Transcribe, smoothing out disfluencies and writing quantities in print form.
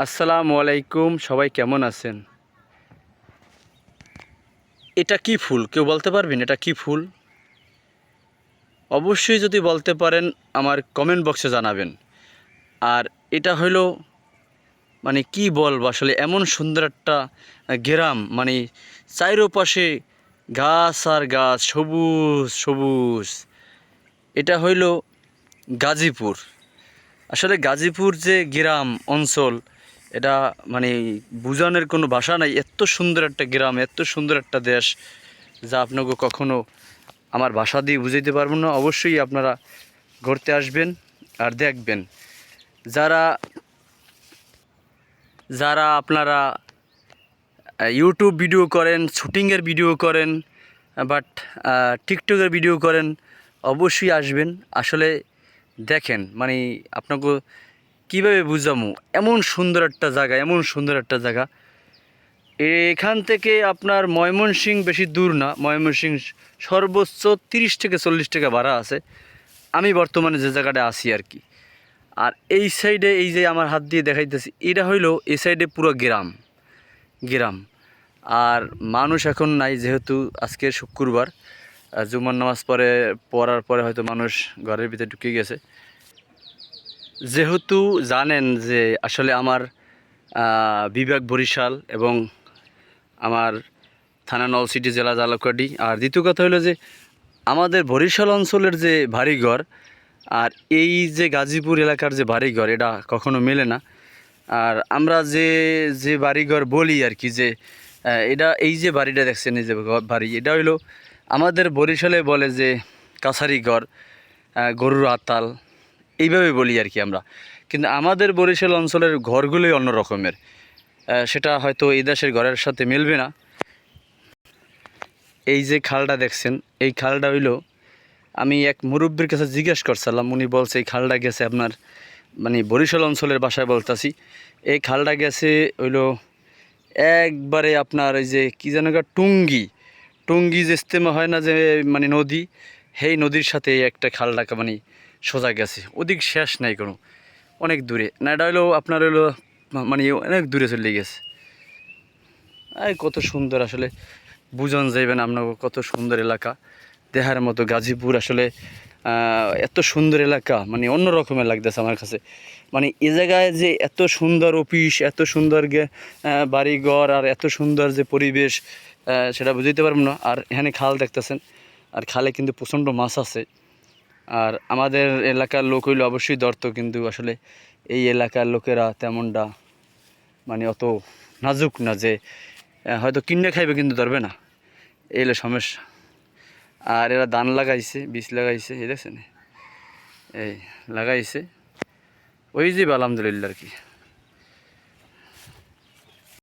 আসসালামু আলাইকুম, সবাই কেমন আছেন? এটা কি ফুল কেউ বলতে পারবেন এটা কি ফুল? অবশ্যই যদি বলতে পারেন আমার কমেন্ট বক্সে জানাবেন। আর এটা হইলো মানে কি বলবো আসলে, এমন সুন্দর একটা গ্রাম, মানে চারোপাশে গাছ আর গাছ, সবুজ সবুজ। এটা হইলো গাজীপুর। আসলে গাজীপুর যে গ্রাম অঞ্চল, এটা মানে বোঝানোর কোনো ভাষা নাই। এত সুন্দর একটা গ্রাম, এত সুন্দর একটা দেশ, যা আপনাকে কখনো আমার ভাষা দিয়ে বুঝাইতে পারবো না। অবশ্যই আপনারা ঘুরতে আসবেন আর দেখবেন। যারা যারা আপনারা ইউটিউব ভিডিও করেন, শুটিংয়ের ভিডিও করেন, বাট টিকটকের ভিডিও করেন, অবশ্যই আসবেন। আসলে দেখেন, মানে আপনাকে কীভাবে বুঝামু, এমন সুন্দর একটা জায়গা, এমন সুন্দর একটা জায়গা। এখান থেকে আপনার ময়মনসিংহ বেশি দূর না। ময়মনসিংহ সর্বোচ্চ 30 থেকে 40 টাকা ভাড়া আছে। আমি বর্তমানে যে জায়গাটা আছি আর কি। আর এই সাইডে, এই যে আমার হাত দিয়ে দেখাইতেছি, এটা হইলো এই সাইডে পুরো গ্রাম গ্রাম। আর মানুষ এখন নাই, যেহেতু আজকে শুক্রবার, জুমার নামাজ পড়ার পরে হয়তো মানুষ ঘরের ভিতরে ঢুকে গেছে। যেহেতু জানেন যে আসলে আমার বিভাগ বরিশাল এবং আমার থানা নলছিটি, জেলা জালকাঠি। আর দ্বিতীয় কথা হলো যে আমাদের বরিশাল অঞ্চলের যে বাড়িঘর আর এই যে গাজীপুর এলাকার যে বাড়িঘর, এটা কখনো মেলে না। আর আমরা যে যে বাড়িঘর বলি আর কি, যে এটা এই যে বাড়িটা দেখছেন, এই যে বাড়ি, এটা হইলো আমাদের বরিশালে বলে যে কাছারি ঘর, গরুর আতাল, এইভাবে বলি আর কি আমরা। কিন্তু আমাদের বরিশাল অঞ্চলের ঘরগুলোই অন্য রকমের। সেটা হয়তো এই দেশের ঘরের সাথে মিলবে না। এই যে খালটা দেখছেন, এই খালটা হইলো, আমি এক মুরব্বীর কাছে জিজ্ঞেস করছিলাম, উনি বলছে এই খালটা গেছে আপনার, মানে বরিশাল অঞ্চলের ভাষায় বলতাছি, এই খালটা গেছে হইলো একবারে আপনার ওই যে কী যেন টুঙ্গি টুঙ্গি যে ইস্তেমা হয় না, যে মানে নদী, সেই নদীর সাথে একটা খালটাকে মানে সোজা গেছে, ওদিক শেষ নাই কোনো, অনেক দূরে না। এটা হইলো আপনার হইলো মানে অনেক দূরে চলে গেছে। এই কত সুন্দর আসলে, বুঝন যাইবেন আপনার, কত সুন্দর এলাকা, দেখার মতো গাজীপুর। আসলে এত সুন্দর এলাকা, মানে অন্য রকমের লাগতেছে আমার কাছে। মানে এ জায়গায় যে এত সুন্দর অফিস, এত সুন্দর বাড়িঘর আর এত সুন্দর যে পরিবেশ, সেটা বুঝতে পারবো না। আর এখানে খাল দেখতেছেন, আর খালে কিন্তু প্রচণ্ড মাছ আছে। আর আমাদের এলাকার লোক হইলে অবশ্যই ধরত, কিন্তু আসলে এই এলাকার লোকেরা তেমনটা মানে অত নাজুক না, যে হয়তো কিনে খাইবে কিন্তু ধরবে না, এই হলো সমস্যা। আর এরা ধান লাগাইছে, বীজ লাগাইছে, এই দেখছেন, এই লাগাইছে, ওই যে আলহামদুলিল্লাহ আর কি।